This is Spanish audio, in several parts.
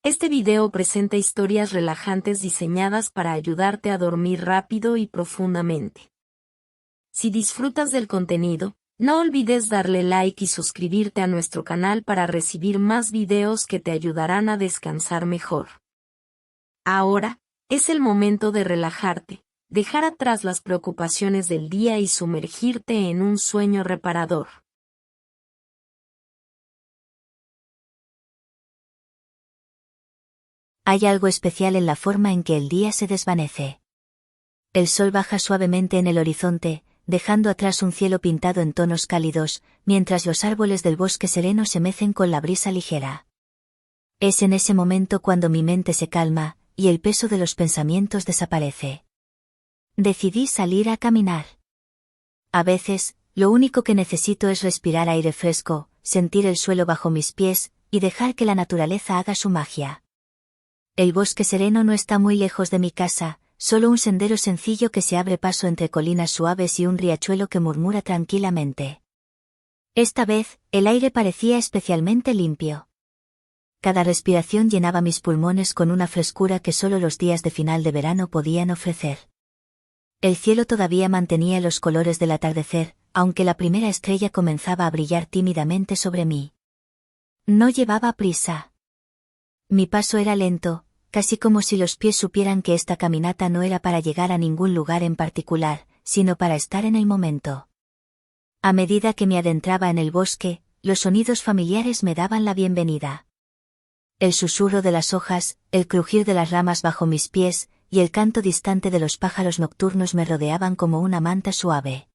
Este video presenta historias relajantes diseñadas para ayudarte a dormir rápido y profundamente. Si disfrutas del contenido, no olvides darle like y suscribirte a nuestro canal para recibir más videos que te ayudarán a descansar mejor. Ahora, es el momento de relajarte, dejar atrás las preocupaciones del día y sumergirte en un sueño reparador. Hay algo especial en la forma en que el día se desvanece. El sol baja suavemente en el horizonte, dejando atrás un cielo pintado en tonos cálidos, mientras los árboles del bosque sereno se mecen con la brisa ligera. Es en ese momento cuando mi mente se calma, y el peso de los pensamientos desaparece. Decidí salir a caminar. A veces, lo único que necesito es respirar aire fresco, sentir el suelo bajo mis pies, y dejar que la naturaleza haga su magia. El bosque sereno no está muy lejos de mi casa, solo un sendero sencillo que se abre paso entre colinas suaves y un riachuelo que murmura tranquilamente. Esta vez, el aire parecía especialmente limpio. Cada respiración llenaba mis pulmones con una frescura que solo los días de final de verano podían ofrecer. El cielo todavía mantenía los colores del atardecer, aunque la primera estrella comenzaba a brillar tímidamente sobre mí. No llevaba prisa. Mi paso era lento, casi como si los pies supieran que esta caminata no era para llegar a ningún lugar en particular, sino para estar en el momento. A medida que me adentraba en el bosque, los sonidos familiares me daban la bienvenida. El susurro de las hojas, el crujir de las ramas bajo mis pies, y el canto distante de los pájaros nocturnos me rodeaban como una manta suave.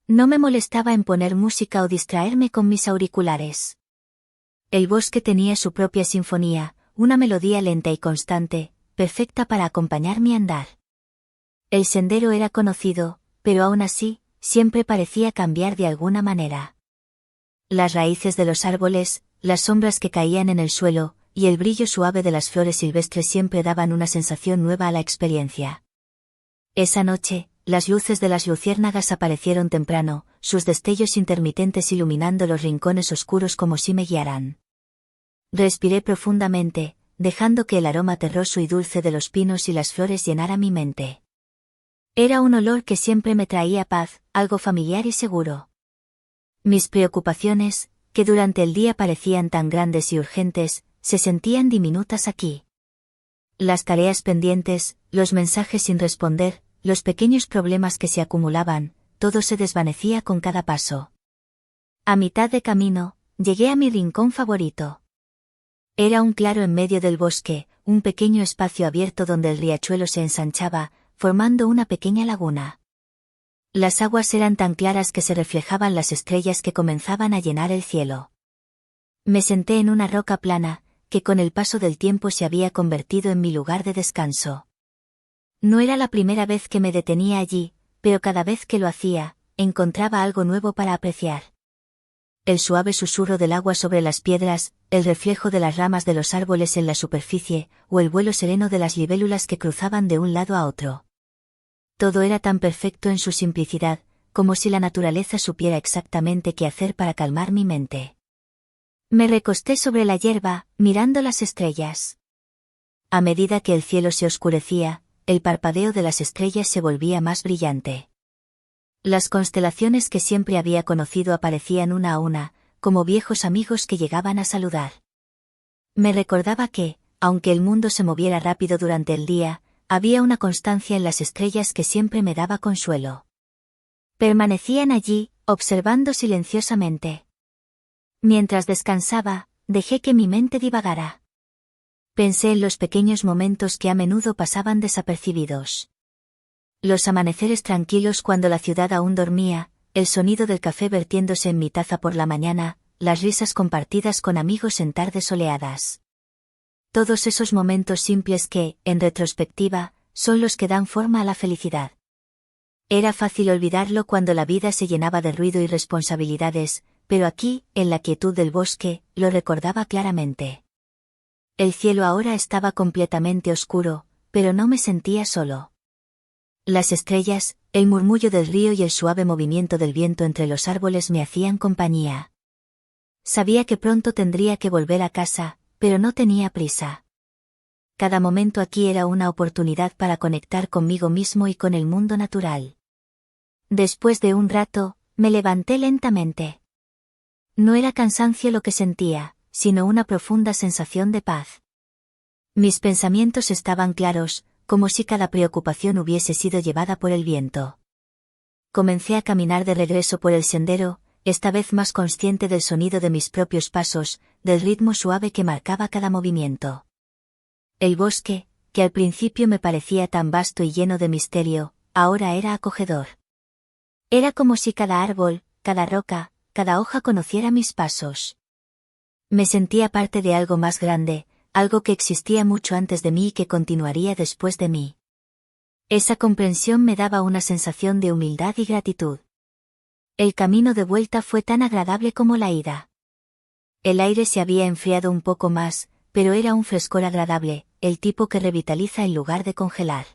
No me molestaba en poner música o distraerme con mis auriculares. El bosque tenía su propia sinfonía, una melodía lenta y constante, perfecta para acompañar mi andar. El sendero era conocido, pero aún así, siempre parecía cambiar de alguna manera. Las raíces de los árboles, las sombras que caían en el suelo, y el brillo suave de las flores silvestres siempre daban una sensación nueva a la experiencia. Esa noche, las luces de las luciérnagas aparecieron temprano, sus destellos intermitentes iluminando los rincones oscuros como si me guiaran. Respiré profundamente, dejando que el aroma terroso y dulce de los pinos y las flores llenara mi mente. Era un olor que siempre me traía paz, algo familiar y seguro. Mis preocupaciones, que durante el día parecían tan grandes y urgentes, se sentían diminutas aquí. Las tareas pendientes, los mensajes sin responder, los pequeños problemas que se acumulaban, todo se desvanecía con cada paso. A mitad de camino, llegué a mi rincón favorito. Era un claro en medio del bosque, un pequeño espacio abierto donde el riachuelo se ensanchaba, formando una pequeña laguna. Las aguas eran tan claras que se reflejaban las estrellas que comenzaban a llenar el cielo. Me senté en una roca plana, que con el paso del tiempo se había convertido en mi lugar de descanso. No era la primera vez que me detenía allí, pero cada vez que lo hacía, encontraba algo nuevo para apreciar. El suave susurro del agua sobre las piedras, el reflejo de las ramas de los árboles en la superficie, o el vuelo sereno de las libélulas que cruzaban de un lado a otro. Todo era tan perfecto en su simplicidad, como si la naturaleza supiera exactamente qué hacer para calmar mi mente. Me recosté sobre la hierba, mirando las estrellas. A medida que el cielo se oscurecía, el parpadeo de las estrellas se volvía más brillante. Las constelaciones que siempre había conocido aparecían una a una, como viejos amigos que llegaban a saludar. Me recordaba que, aunque el mundo se moviera rápido durante el día, había una constancia en las estrellas que siempre me daba consuelo. Permanecían allí, observando silenciosamente. Mientras descansaba, dejé que mi mente divagara. Pensé en los pequeños momentos que a menudo pasaban desapercibidos. Los amaneceres tranquilos cuando la ciudad aún dormía, el sonido del café vertiéndose en mi taza por la mañana, las risas compartidas con amigos en tardes soleadas. Todos esos momentos simples que, en retrospectiva, son los que dan forma a la felicidad. Era fácil olvidarlo cuando la vida se llenaba de ruido y responsabilidades, pero aquí, en la quietud del bosque, lo recordaba claramente. El cielo ahora estaba completamente oscuro, pero no me sentía solo. Las estrellas, el murmullo del río y el suave movimiento del viento entre los árboles me hacían compañía. Sabía que pronto tendría que volver a casa, pero no tenía prisa. Cada momento aquí era una oportunidad para conectar conmigo mismo y con el mundo natural. Después de un rato, me levanté lentamente. No era cansancio lo que sentía, sino una profunda sensación de paz. Mis pensamientos estaban claros, como si cada preocupación hubiese sido llevada por el viento. Comencé a caminar de regreso por el sendero, esta vez más consciente del sonido de mis propios pasos, del ritmo suave que marcaba cada movimiento. El bosque, que al principio me parecía tan vasto y lleno de misterio, ahora era acogedor. Era como si cada árbol, cada roca, cada hoja conociera mis pasos. Me sentía parte de algo más grande, algo que existía mucho antes de mí y que continuaría después de mí. Esa comprensión me daba una sensación de humildad y gratitud. El camino de vuelta fue tan agradable como la ida. El aire se había enfriado un poco más, pero era un frescor agradable, el tipo que revitaliza en lugar de congelar.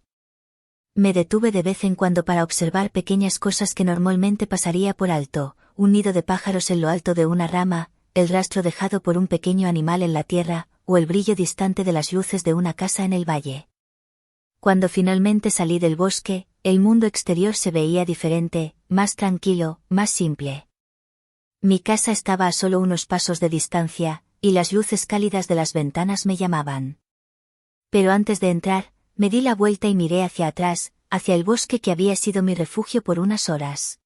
Me detuve de vez en cuando para observar pequeñas cosas que normalmente pasaría por alto, un nido de pájaros en lo alto de una rama, el rastro dejado por un pequeño animal en la tierra, o el brillo distante de las luces de una casa en el valle. Cuando finalmente salí del bosque, el mundo exterior se veía diferente, más tranquilo, más simple. Mi casa estaba a solo unos pasos de distancia, y las luces cálidas de las ventanas me llamaban. Pero antes de entrar, me di la vuelta y miré hacia atrás, hacia el bosque que había sido mi refugio por unas horas.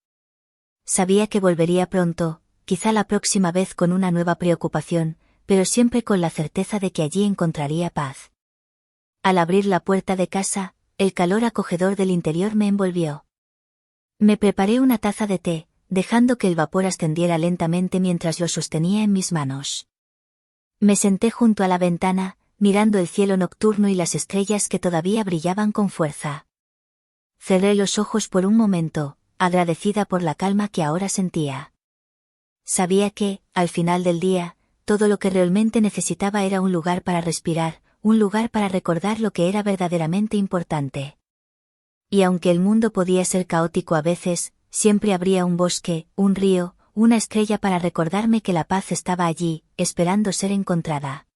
Sabía que volvería pronto, quizá la próxima vez con una nueva preocupación, pero siempre con la certeza de que allí encontraría paz. Al abrir la puerta de casa, el calor acogedor del interior me envolvió. Me preparé una taza de té, dejando que el vapor ascendiera lentamente mientras lo sostenía en mis manos. Me senté junto a la ventana, mirando el cielo nocturno y las estrellas que todavía brillaban con fuerza. Cerré los ojos por un momento, agradecida por la calma que ahora sentía. Sabía que, al final del día, todo lo que realmente necesitaba era un lugar para respirar, un lugar para recordar lo que era verdaderamente importante. Y aunque el mundo podía ser caótico a veces, siempre habría un bosque, un río, una estrella para recordarme que la paz estaba allí, esperando ser encontrada.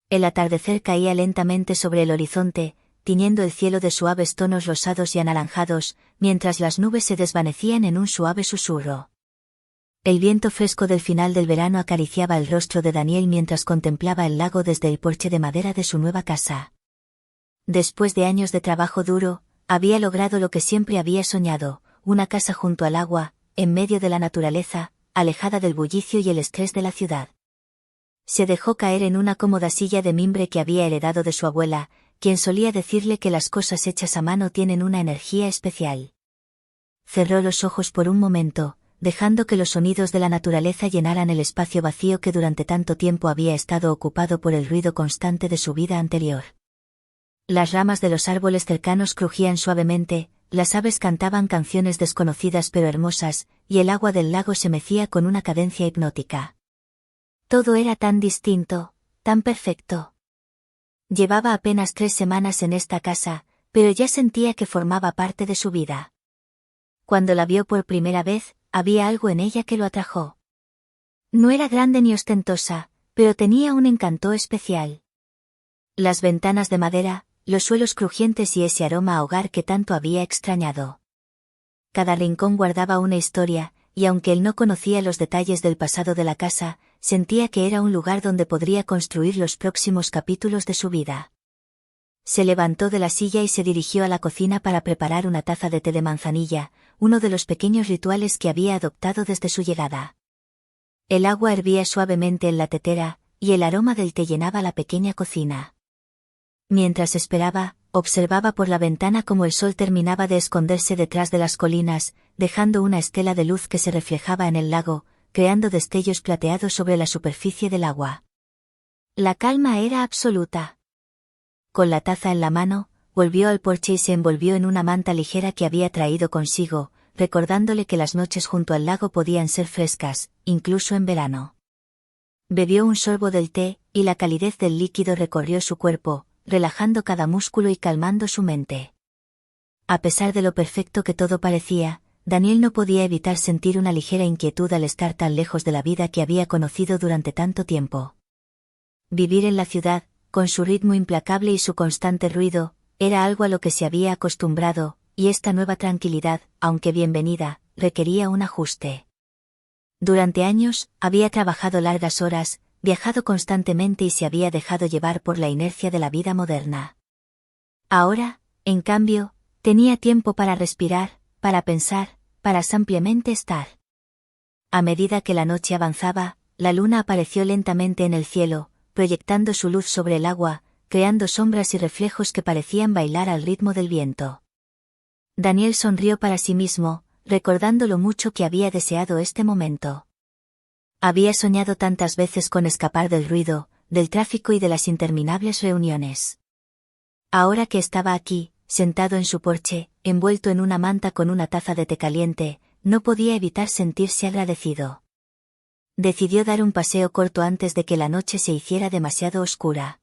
El atardecer caía lentamente sobre el horizonte, tiñendo el cielo de suaves tonos rosados y anaranjados, mientras las nubes se desvanecían en un suave susurro. El viento fresco del final del verano acariciaba el rostro de Daniel mientras contemplaba el lago desde el porche de madera de su nueva casa. Después de años de trabajo duro, había logrado lo que siempre había soñado, una casa junto al agua, en medio de la naturaleza, alejada del bullicio y el estrés de la ciudad. Se dejó caer en una cómoda silla de mimbre que había heredado de su abuela, quien solía decirle que las cosas hechas a mano tienen una energía especial. Cerró los ojos por un momento, dejando que los sonidos de la naturaleza llenaran el espacio vacío que durante tanto tiempo había estado ocupado por el ruido constante de su vida anterior. Las ramas de los árboles cercanos crujían suavemente, las aves cantaban canciones desconocidas pero hermosas, y el agua del lago se mecía con una cadencia hipnótica. Todo era tan distinto, tan perfecto. Llevaba apenas 3 semanas en esta casa, pero ya sentía que formaba parte de su vida. Cuando la vio por primera vez, había algo en ella que lo atrajo. No era grande ni ostentosa, pero tenía un encanto especial. Las ventanas de madera, los suelos crujientes y ese aroma a hogar que tanto había extrañado. Cada rincón guardaba una historia, y aunque él no conocía los detalles del pasado de la casa, sentía que era un lugar donde podría construir los próximos capítulos de su vida. Se levantó de la silla y se dirigió a la cocina para preparar una taza de té de manzanilla, uno de los pequeños rituales que había adoptado desde su llegada. El agua hervía suavemente en la tetera, y el aroma del té llenaba la pequeña cocina. Mientras esperaba, observaba por la ventana cómo el sol terminaba de esconderse detrás de las colinas, dejando una estela de luz que se reflejaba en el lago, creando destellos plateados sobre la superficie del agua. La calma era absoluta. Con la taza en la mano, volvió al porche y se envolvió en una manta ligera que había traído consigo, recordándole que las noches junto al lago podían ser frescas, incluso en verano. Bebió un sorbo del té, y la calidez del líquido recorrió su cuerpo, relajando cada músculo y calmando su mente. A pesar de lo perfecto que todo parecía, Daniel no podía evitar sentir una ligera inquietud al estar tan lejos de la vida que había conocido durante tanto tiempo. Vivir en la ciudad, con su ritmo implacable y su constante ruido, era algo a lo que se había acostumbrado, y esta nueva tranquilidad, aunque bienvenida, requería un ajuste. Durante años, había trabajado largas horas, viajado constantemente y se había dejado llevar por la inercia de la vida moderna. Ahora, en cambio, tenía tiempo para respirar, para pensar, para simplemente estar. A medida que la noche avanzaba, la luna apareció lentamente en el cielo, proyectando su luz sobre el agua, creando sombras y reflejos que parecían bailar al ritmo del viento. Daniel sonrió para sí mismo, recordando lo mucho que había deseado este momento. Había soñado tantas veces con escapar del ruido, del tráfico y de las interminables reuniones. Ahora que estaba aquí, sentado en su porche, envuelto en una manta con una taza de té caliente, no podía evitar sentirse agradecido. Decidió dar un paseo corto antes de que la noche se hiciera demasiado oscura.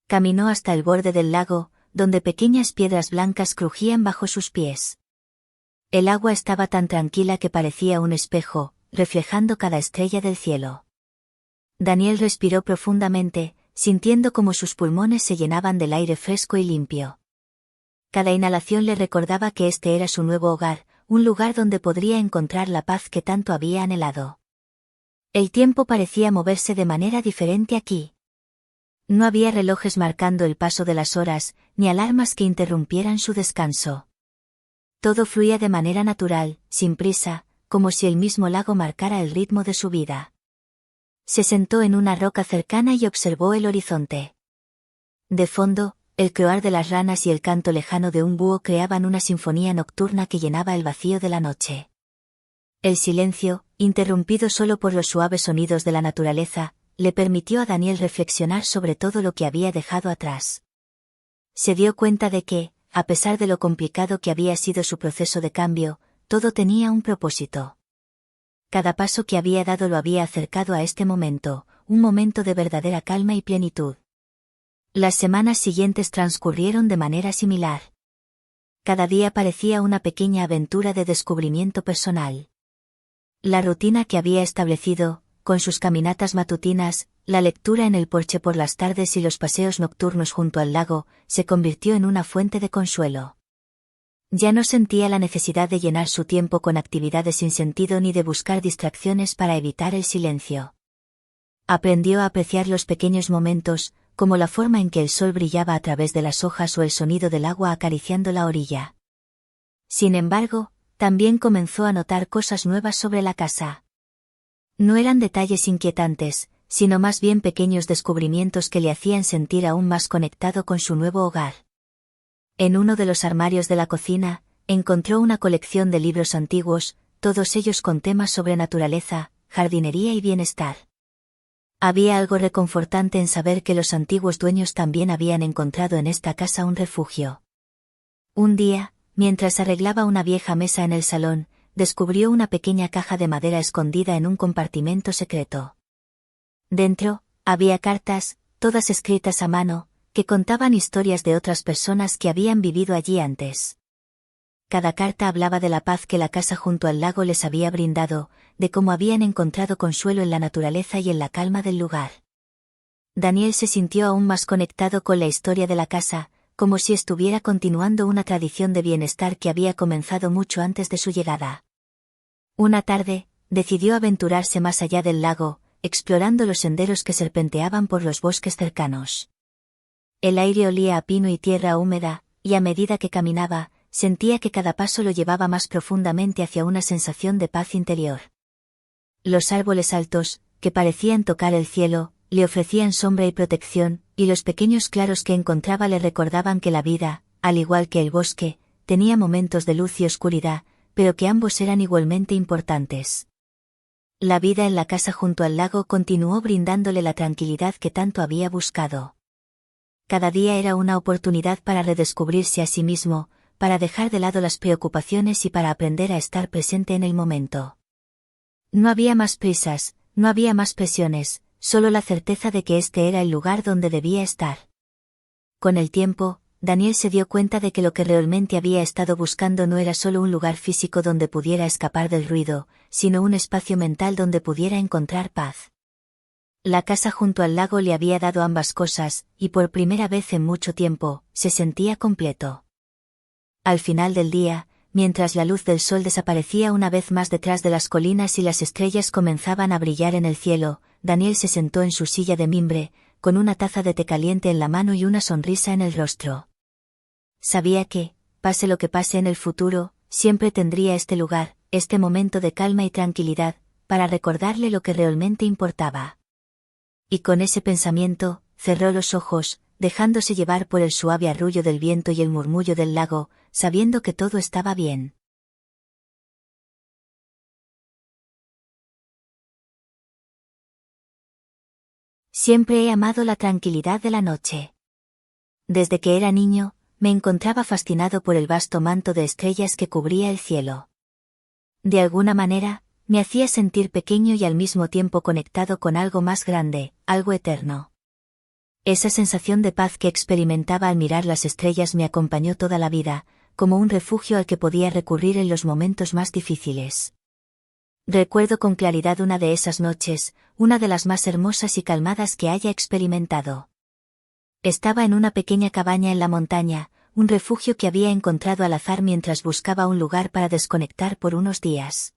Caminó hasta el borde del lago, donde pequeñas piedras blancas crujían bajo sus pies. El agua estaba tan tranquila que parecía un espejo, reflejando cada estrella del cielo. Daniel respiró profundamente, sintiendo como sus pulmones se llenaban del aire fresco y limpio. Cada inhalación le recordaba que este era su nuevo hogar, un lugar donde podría encontrar la paz que tanto había anhelado. El tiempo parecía moverse de manera diferente aquí. No había relojes marcando el paso de las horas, ni alarmas que interrumpieran su descanso. Todo fluía de manera natural, sin prisa, como si el mismo lago marcara el ritmo de su vida. Se sentó en una roca cercana y observó el horizonte. De fondo, el croar de las ranas y el canto lejano de un búho creaban una sinfonía nocturna que llenaba el vacío de la noche. El silencio, interrumpido solo por los suaves sonidos de la naturaleza, le permitió a Daniel reflexionar sobre todo lo que había dejado atrás. Se dio cuenta de que, a pesar de lo complicado que había sido su proceso de cambio, todo tenía un propósito. Cada paso que había dado lo había acercado a este momento, un momento de verdadera calma y plenitud. Las semanas siguientes transcurrieron de manera similar. Cada día parecía una pequeña aventura de descubrimiento personal. La rutina que había establecido, con sus caminatas matutinas, la lectura en el porche por las tardes y los paseos nocturnos junto al lago, se convirtió en una fuente de consuelo. Ya no sentía la necesidad de llenar su tiempo con actividades sin sentido ni de buscar distracciones para evitar el silencio. Aprendió a apreciar los pequeños momentos, como la forma en que el sol brillaba a través de las hojas o el sonido del agua acariciando la orilla. Sin embargo, también comenzó a notar cosas nuevas sobre la casa. No eran detalles inquietantes, sino más bien pequeños descubrimientos que le hacían sentir aún más conectado con su nuevo hogar. En uno de los armarios de la cocina, encontró una colección de libros antiguos, todos ellos con temas sobre naturaleza, jardinería y bienestar. Había algo reconfortante en saber que los antiguos dueños también habían encontrado en esta casa un refugio. Un día, mientras arreglaba una vieja mesa en el salón, descubrió una pequeña caja de madera escondida en un compartimento secreto. Dentro, había cartas, todas escritas a mano, que contaban historias de otras personas que habían vivido allí antes. Cada carta hablaba de la paz que la casa junto al lago les había brindado, de cómo habían encontrado consuelo en la naturaleza y en la calma del lugar. Daniel se sintió aún más conectado con la historia de la casa, como si estuviera continuando una tradición de bienestar que había comenzado mucho antes de su llegada. Una tarde, decidió aventurarse más allá del lago, explorando los senderos que serpenteaban por los bosques cercanos. El aire olía a pino y tierra húmeda, y a medida que caminaba, sentía que cada paso lo llevaba más profundamente hacia una sensación de paz interior. Los árboles altos, que parecían tocar el cielo, le ofrecían sombra y protección, y los pequeños claros que encontraba le recordaban que la vida, al igual que el bosque, tenía momentos de luz y oscuridad, pero que ambos eran igualmente importantes. La vida en la casa junto al lago continuó brindándole la tranquilidad que tanto había buscado. Cada día era una oportunidad para redescubrirse a sí mismo, para dejar de lado las preocupaciones y para aprender a estar presente en el momento. No había más prisas, no había más presiones, solo la certeza de que este era el lugar donde debía estar. Con el tiempo, Daniel se dio cuenta de que lo que realmente había estado buscando no era solo un lugar físico donde pudiera escapar del ruido, sino un espacio mental donde pudiera encontrar paz. La casa junto al lago le había dado ambas cosas, y por primera vez en mucho tiempo, se sentía completo. Al final del día, mientras la luz del sol desaparecía una vez más detrás de las colinas y las estrellas comenzaban a brillar en el cielo, Daniel se sentó en su silla de mimbre, con una taza de té caliente en la mano y una sonrisa en el rostro. Sabía que, pase lo que pase en el futuro, siempre tendría este lugar, este momento de calma y tranquilidad, para recordarle lo que realmente importaba. Y con ese pensamiento, cerró los ojos, dejándose llevar por el suave arrullo del viento y el murmullo del lago, sabiendo que todo estaba bien. Siempre he amado la tranquilidad de la noche. Desde que era niño, me encontraba fascinado por el vasto manto de estrellas que cubría el cielo. De alguna manera, me hacía sentir pequeño y al mismo tiempo conectado con algo más grande, algo eterno. Esa sensación de paz que experimentaba al mirar las estrellas me acompañó toda la vida, como un refugio al que podía recurrir en los momentos más difíciles. Recuerdo con claridad una de esas noches, una de las más hermosas y calmadas que haya experimentado. Estaba en una pequeña cabaña en la montaña, un refugio que había encontrado al azar mientras buscaba un lugar para desconectar por unos días.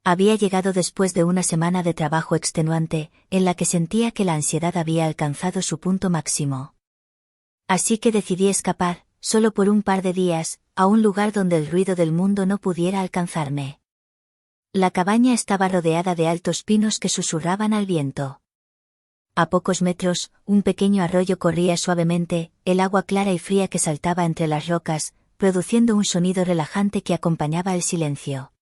Había llegado después de una semana de trabajo extenuante, en la que sentía que la ansiedad había alcanzado su punto máximo. Así que decidí escapar, solo por un par de días, a un lugar donde el ruido del mundo no pudiera alcanzarme. La cabaña estaba rodeada de altos pinos que susurraban al viento. A pocos metros, un pequeño arroyo corría suavemente, el agua clara y fría que saltaba entre las rocas, produciendo un sonido relajante que acompañaba el silencio.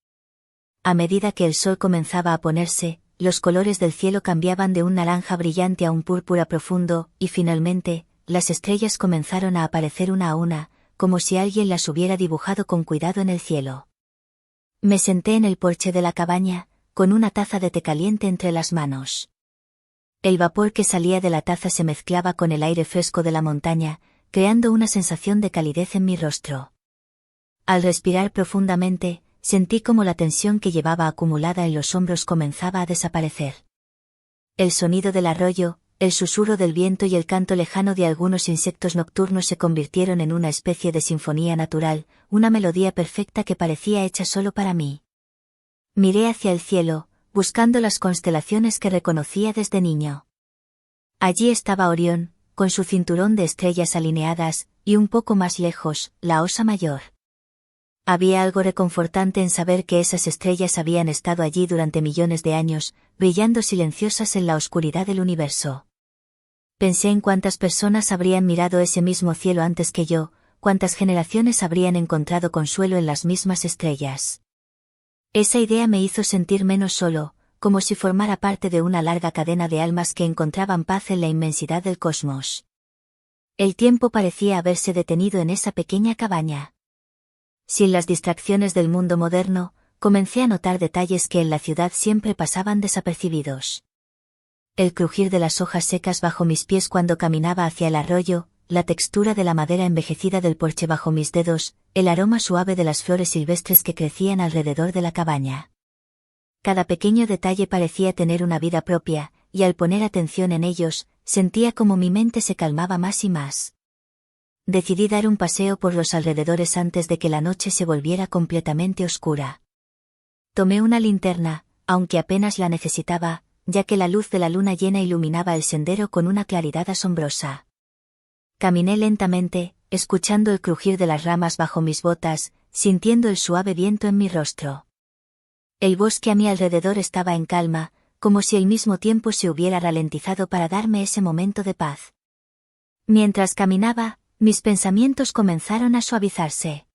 A medida que el sol comenzaba a ponerse, los colores del cielo cambiaban de un naranja brillante a un púrpura profundo, y finalmente, las estrellas comenzaron a aparecer una a una, como si alguien las hubiera dibujado con cuidado en el cielo. Me senté en el porche de la cabaña, con una taza de té caliente entre las manos. El vapor que salía de la taza se mezclaba con el aire fresco de la montaña, creando una sensación de calidez en mi rostro. Al respirar profundamente, sentí como la tensión que llevaba acumulada en los hombros comenzaba a desaparecer. El sonido del arroyo, el susurro del viento y el canto lejano de algunos insectos nocturnos se convirtieron en una especie de sinfonía natural, una melodía perfecta que parecía hecha solo para mí. Miré hacia el cielo, buscando las constelaciones que reconocía desde niño. Allí estaba Orión, con su cinturón de estrellas alineadas, y un poco más lejos, la Osa Mayor. Había algo reconfortante en saber que esas estrellas habían estado allí durante millones de años, brillando silenciosas en la oscuridad del universo. Pensé en cuántas personas habrían mirado ese mismo cielo antes que yo, cuántas generaciones habrían encontrado consuelo en las mismas estrellas. Esa idea me hizo sentir menos solo, como si formara parte de una larga cadena de almas que encontraban paz en la inmensidad del cosmos. El tiempo parecía haberse detenido en esa pequeña cabaña. Sin las distracciones del mundo moderno, comencé a notar detalles que en la ciudad siempre pasaban desapercibidos. El crujir de las hojas secas bajo mis pies cuando caminaba hacia el arroyo, la textura de la madera envejecida del porche bajo mis dedos, el aroma suave de las flores silvestres que crecían alrededor de la cabaña. Cada pequeño detalle parecía tener una vida propia, y al poner atención en ellos, sentía como mi mente se calmaba más y más. Decidí dar un paseo por los alrededores antes de que la noche se volviera completamente oscura. Tomé una linterna, aunque apenas la necesitaba, ya que la luz de la luna llena iluminaba el sendero con una claridad asombrosa. Caminé lentamente, escuchando el crujir de las ramas bajo mis botas, sintiendo el suave viento en mi rostro. El bosque a mi alrededor estaba en calma, como si el mismo tiempo se hubiera ralentizado para darme ese momento de paz. Mientras caminaba, mis pensamientos comenzaron a suavizarse.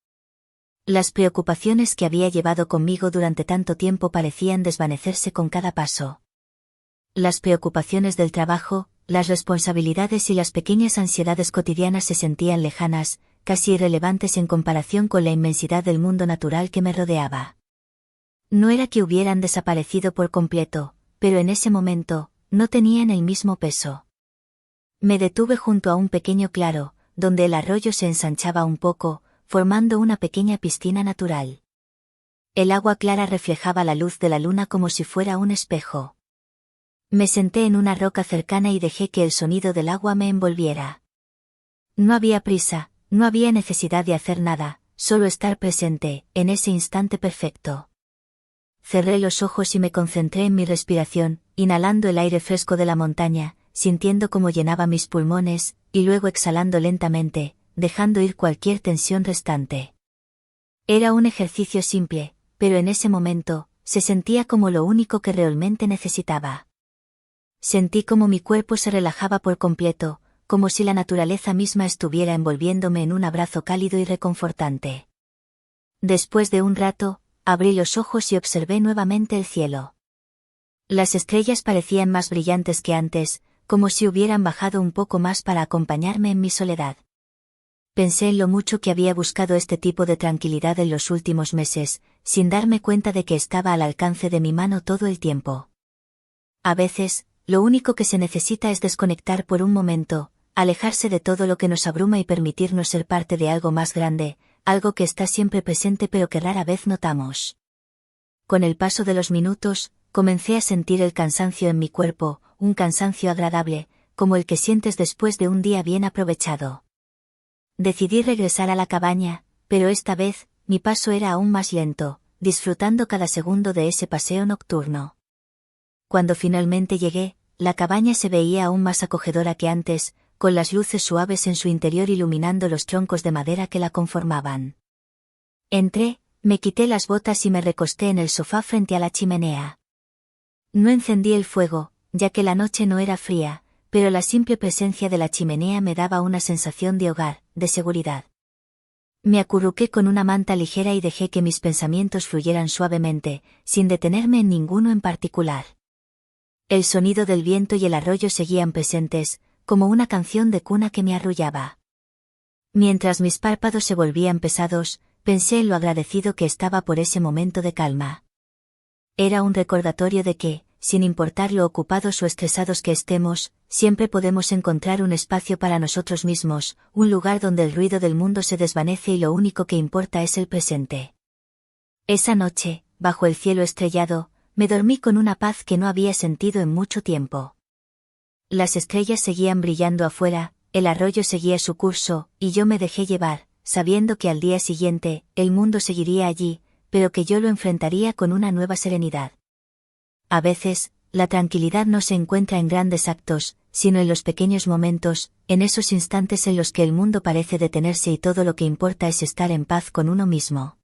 Las preocupaciones que había llevado conmigo durante tanto tiempo parecían desvanecerse con cada paso. Las preocupaciones del trabajo, las responsabilidades y las pequeñas ansiedades cotidianas se sentían lejanas, casi irrelevantes en comparación con la inmensidad del mundo natural que me rodeaba. No era que hubieran desaparecido por completo, pero en ese momento, no tenían el mismo peso. Me detuve junto a un pequeño claro, donde el arroyo se ensanchaba un poco, formando una pequeña piscina natural. El agua clara reflejaba la luz de la luna como si fuera un espejo. Me senté en una roca cercana y dejé que el sonido del agua me envolviera. No había prisa, no había necesidad de hacer nada, solo estar presente, en ese instante perfecto. Cerré los ojos y me concentré en mi respiración, inhalando el aire fresco de la montaña, sintiendo cómo llenaba mis pulmones, y luego exhalando lentamente, dejando ir cualquier tensión restante. Era un ejercicio simple, pero en ese momento, se sentía como lo único que realmente necesitaba. Sentí como mi cuerpo se relajaba por completo, como si la naturaleza misma estuviera envolviéndome en un abrazo cálido y reconfortante. Después de un rato, abrí los ojos y observé nuevamente el cielo. Las estrellas parecían más brillantes que antes, como si hubieran bajado un poco más para acompañarme en mi soledad. Pensé en lo mucho que había buscado este tipo de tranquilidad en los últimos meses, sin darme cuenta de que estaba al alcance de mi mano todo el tiempo. A veces, lo único que se necesita es desconectar por un momento, alejarse de todo lo que nos abruma y permitirnos ser parte de algo más grande, algo que está siempre presente pero que rara vez notamos. Con el paso de los minutos, comencé a sentir el cansancio en mi cuerpo, un cansancio agradable, como el que sientes después de un día bien aprovechado. Decidí regresar a la cabaña, pero esta vez, mi paso era aún más lento, disfrutando cada segundo de ese paseo nocturno. Cuando finalmente llegué, la cabaña se veía aún más acogedora que antes, con las luces suaves en su interior iluminando los troncos de madera que la conformaban. Entré, me quité las botas y me recosté en el sofá frente a la chimenea. No encendí el fuego, ya que la noche no era fría, pero la simple presencia de la chimenea me daba una sensación de hogar, de seguridad. Me acurruqué con una manta ligera y dejé que mis pensamientos fluyeran suavemente, sin detenerme en ninguno en particular. El sonido del viento y el arroyo seguían presentes, como una canción de cuna que me arrullaba. Mientras mis párpados se volvían pesados, pensé en lo agradecido que estaba por ese momento de calma. Era un recordatorio de que, sin importar lo ocupados o estresados que estemos, siempre podemos encontrar un espacio para nosotros mismos, un lugar donde el ruido del mundo se desvanece y lo único que importa es el presente. Esa noche, bajo el cielo estrellado, me dormí con una paz que no había sentido en mucho tiempo. Las estrellas seguían brillando afuera, el arroyo seguía su curso, y yo me dejé llevar, sabiendo que al día siguiente, el mundo seguiría allí, pero que yo lo enfrentaría con una nueva serenidad. A veces, la tranquilidad no se encuentra en grandes actos, sino en los pequeños momentos, en esos instantes en los que el mundo parece detenerse y todo lo que importa es estar en paz con uno mismo.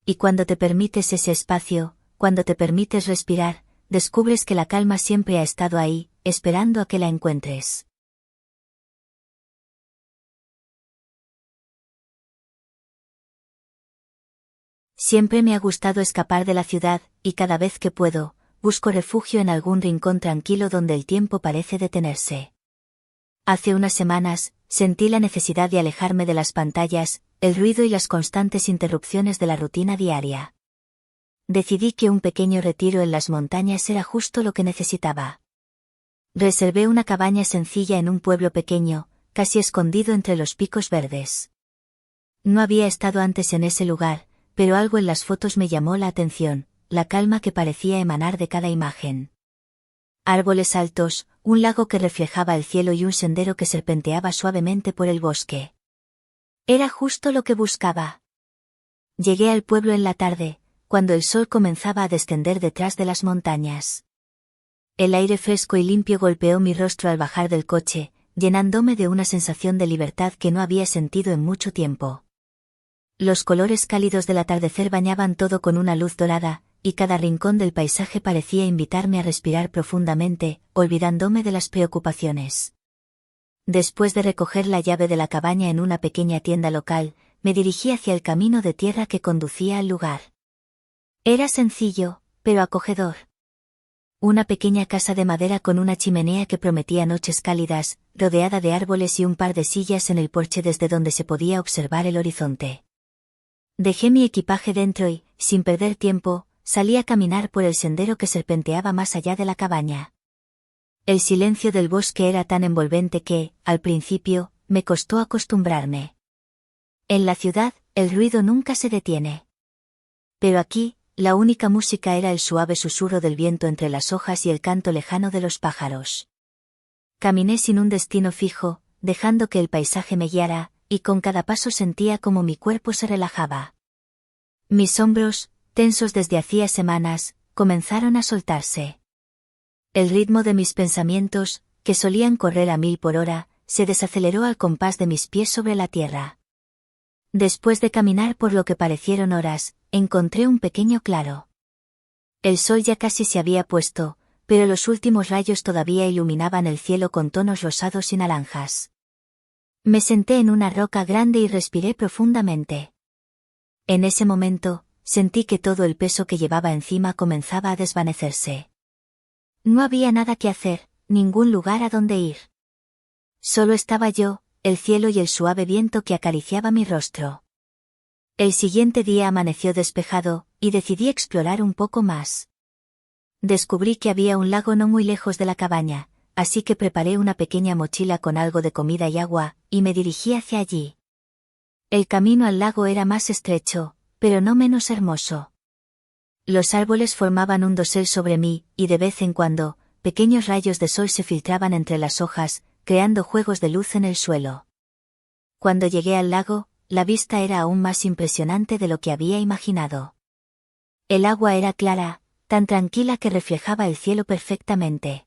Y cuando te permites ese espacio, cuando te permites respirar, descubres que la calma siempre ha estado ahí, esperando a que la encuentres. Siempre me ha gustado escapar de la ciudad, y cada vez que puedo, busco refugio en algún rincón tranquilo donde el tiempo parece detenerse. Hace unas semanas, sentí la necesidad de alejarme de las pantallas, el ruido y las constantes interrupciones de la rutina diaria. Decidí que un pequeño retiro en las montañas era justo lo que necesitaba. Reservé una cabaña sencilla en un pueblo pequeño, casi escondido entre los picos verdes. No había estado antes en ese lugar, pero algo en las fotos me llamó la atención, la calma que parecía emanar de cada imagen. Árboles altos, un lago que reflejaba el cielo y un sendero que serpenteaba suavemente por el bosque. Era justo lo que buscaba. Llegué al pueblo en la tarde, cuando el sol comenzaba a descender detrás de las montañas. El aire fresco y limpio golpeó mi rostro al bajar del coche, llenándome de una sensación de libertad que no había sentido en mucho tiempo. Los colores cálidos del atardecer bañaban todo con una luz dorada, y cada rincón del paisaje parecía invitarme a respirar profundamente, olvidándome de las preocupaciones. Después de recoger la llave de la cabaña en una pequeña tienda local, me dirigí hacia el camino de tierra que conducía al lugar. Era sencillo, pero acogedor. Una pequeña casa de madera con una chimenea que prometía noches cálidas, rodeada de árboles y un par de sillas en el porche desde donde se podía observar el horizonte. Dejé mi equipaje dentro y, sin perder tiempo, salí a caminar por el sendero que serpenteaba más allá de la cabaña. El silencio del bosque era tan envolvente que, al principio, me costó acostumbrarme. En la ciudad, el ruido nunca se detiene. Pero aquí, la única música era el suave susurro del viento entre las hojas y el canto lejano de los pájaros. Caminé sin un destino fijo, dejando que el paisaje me guiara, y con cada paso sentía como mi cuerpo se relajaba. Mis hombros, tensos desde hacía semanas, comenzaron a soltarse. El ritmo de mis pensamientos, que solían correr a 1000 por hora, se desaceleró al compás de mis pies sobre la tierra. Después de caminar por lo que parecieron horas, encontré un pequeño claro. El sol ya casi se había puesto, pero los últimos rayos todavía iluminaban el cielo con tonos rosados y naranjas. Me senté en una roca grande y respiré profundamente. En ese momento, sentí que todo el peso que llevaba encima comenzaba a desvanecerse. No había nada que hacer, ningún lugar a donde ir. Solo estaba yo, el cielo y el suave viento que acariciaba mi rostro. El siguiente día amaneció despejado, y decidí explorar un poco más. Descubrí que había un lago no muy lejos de la cabaña, así que preparé una pequeña mochila con algo de comida y agua, y me dirigí hacia allí. El camino al lago era más estrecho, pero no menos hermoso. Los árboles formaban un dosel sobre mí, y de vez en cuando, pequeños rayos de sol se filtraban entre las hojas, creando juegos de luz en el suelo. Cuando llegué al lago, la vista era aún más impresionante de lo que había imaginado. El agua era clara, tan tranquila que reflejaba el cielo perfectamente.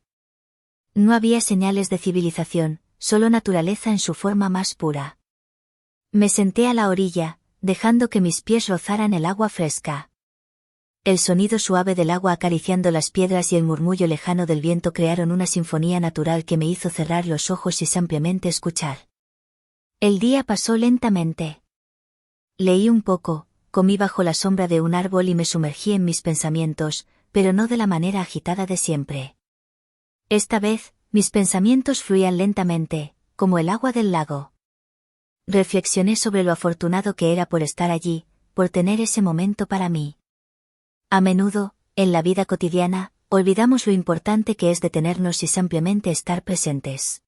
No había señales de civilización, solo naturaleza en su forma más pura. Me senté a la orilla, dejando que mis pies rozaran el agua fresca. El sonido suave del agua acariciando las piedras y el murmullo lejano del viento crearon una sinfonía natural que me hizo cerrar los ojos y simplemente escuchar. El día pasó lentamente. Leí un poco, comí bajo la sombra de un árbol y me sumergí en mis pensamientos, pero no de la manera agitada de siempre. Esta vez, mis pensamientos fluían lentamente, como el agua del lago. Reflexioné sobre lo afortunado que era por estar allí, por tener ese momento para mí. A menudo, en la vida cotidiana, olvidamos lo importante que es detenernos y simplemente estar presentes.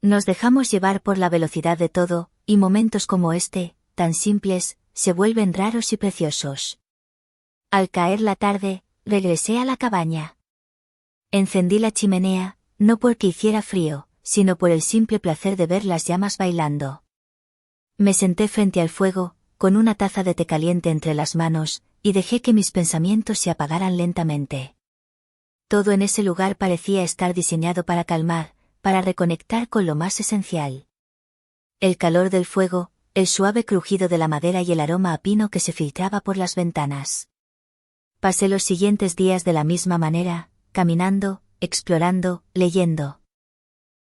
Nos dejamos llevar por la velocidad de todo, y momentos como este, tan simples, se vuelven raros y preciosos. Al caer la tarde, regresé a la cabaña. Encendí la chimenea, no porque hiciera frío, sino por el simple placer de ver las llamas bailando. Me senté frente al fuego, con una taza de té caliente entre las manos, y dejé que mis pensamientos se apagaran lentamente. Todo en ese lugar parecía estar diseñado para calmar, para reconectar con lo más esencial. El calor del fuego, el suave crujido de la madera y el aroma a pino que se filtraba por las ventanas. Pasé los siguientes días de la misma manera, caminando, explorando, leyendo.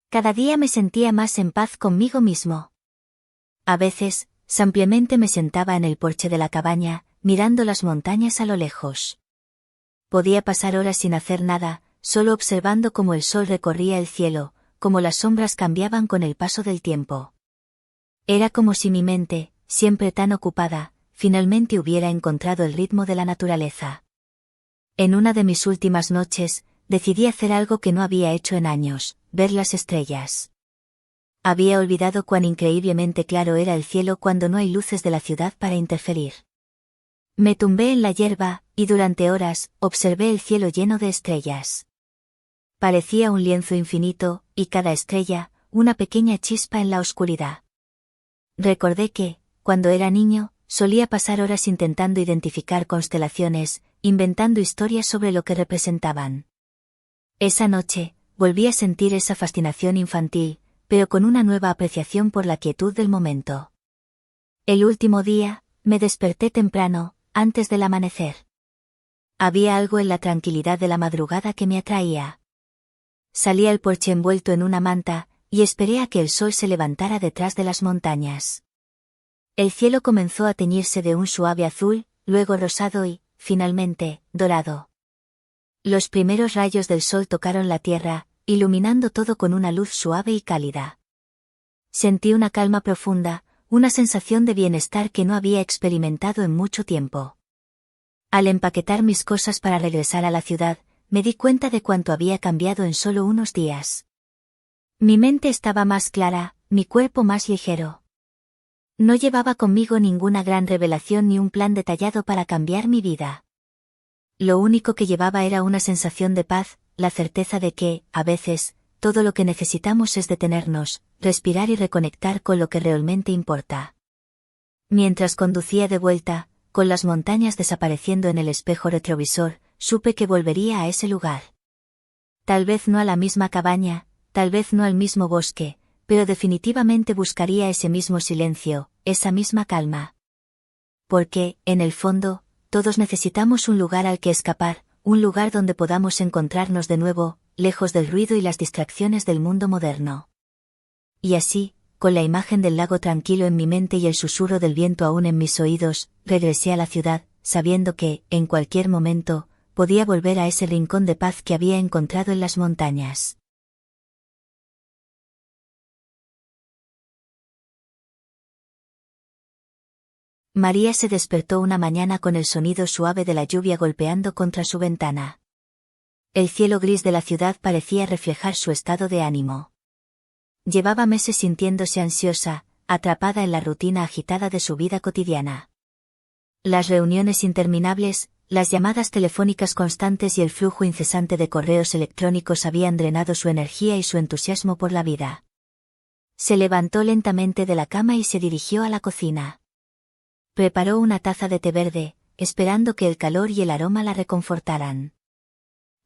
Cada día me sentía más en paz conmigo mismo. A veces, simplemente me sentaba en el porche de la cabaña, mirando las montañas a lo lejos. Podía pasar horas sin hacer nada, solo observando cómo el sol recorría el cielo, cómo las sombras cambiaban con el paso del tiempo. Era como si mi mente, siempre tan ocupada, finalmente hubiera encontrado el ritmo de la naturaleza. En una de mis últimas noches, decidí hacer algo que no había hecho en años, ver las estrellas. Había olvidado cuán increíblemente claro era el cielo cuando no hay luces de la ciudad para interferir. Me tumbé en la hierba, y durante horas, observé el cielo lleno de estrellas. Parecía un lienzo infinito, y cada estrella, una pequeña chispa en la oscuridad. Recordé que, cuando era niño, solía pasar horas intentando identificar constelaciones, inventando historias sobre lo que representaban. Esa noche, volví a sentir esa fascinación infantil, pero con una nueva apreciación por la quietud del momento. El último día, me desperté temprano, antes del amanecer. Había algo en la tranquilidad de la madrugada que me atraía. Salí al porche envuelto en una manta, y esperé a que el sol se levantara detrás de las montañas. El cielo comenzó a teñirse de un suave azul, luego rosado y, finalmente, dorado. Los primeros rayos del sol tocaron la tierra, iluminando todo con una luz suave y cálida. Sentí una calma profunda, una sensación de bienestar que no había experimentado en mucho tiempo. Al empaquetar mis cosas para regresar a la ciudad, me di cuenta de cuánto había cambiado en solo unos días. Mi mente estaba más clara, mi cuerpo más ligero. No llevaba conmigo ninguna gran revelación ni un plan detallado para cambiar mi vida. Lo único que llevaba era una sensación de paz, la certeza de que, a veces, todo lo que necesitamos es detenernos, respirar y reconectar con lo que realmente importa. Mientras conducía de vuelta, con las montañas desapareciendo en el espejo retrovisor, supe que volvería a ese lugar. Tal vez no a la misma cabaña, tal vez no al mismo bosque, pero definitivamente buscaría ese mismo silencio, esa misma calma. Porque, en el fondo, todos necesitamos un lugar al que escapar, un lugar donde podamos encontrarnos de nuevo, lejos del ruido y las distracciones del mundo moderno. Y así, con la imagen del lago tranquilo en mi mente y el susurro del viento aún en mis oídos, regresé a la ciudad, sabiendo que, en cualquier momento, podía volver a ese rincón de paz que había encontrado en las montañas. María se despertó una mañana con el sonido suave de la lluvia golpeando contra su ventana. El cielo gris de la ciudad parecía reflejar su estado de ánimo. Llevaba meses sintiéndose ansiosa, atrapada en la rutina agitada de su vida cotidiana. Las reuniones interminables, las llamadas telefónicas constantes y el flujo incesante de correos electrónicos habían drenado su energía y su entusiasmo por la vida. Se levantó lentamente de la cama y se dirigió a la cocina. Preparó una taza de té verde, esperando que el calor y el aroma la reconfortaran.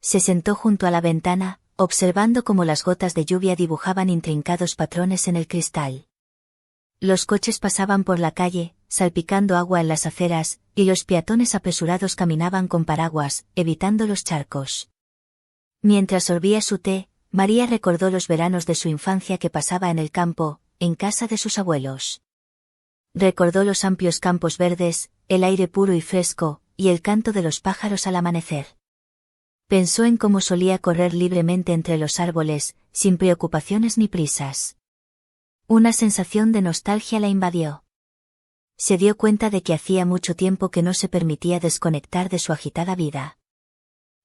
Se sentó junto a la ventana, observando cómo las gotas de lluvia dibujaban intrincados patrones en el cristal. Los coches pasaban por la calle, salpicando agua en las aceras, y los peatones apresurados caminaban con paraguas, evitando los charcos. Mientras sorbía su té, María recordó los veranos de su infancia que pasaba en el campo, en casa de sus abuelos. Recordó los amplios campos verdes, el aire puro y fresco, y el canto de los pájaros al amanecer. Pensó en cómo solía correr libremente entre los árboles, sin preocupaciones ni prisas. Una sensación de nostalgia la invadió. Se dio cuenta de que hacía mucho tiempo que no se permitía desconectar de su agitada vida.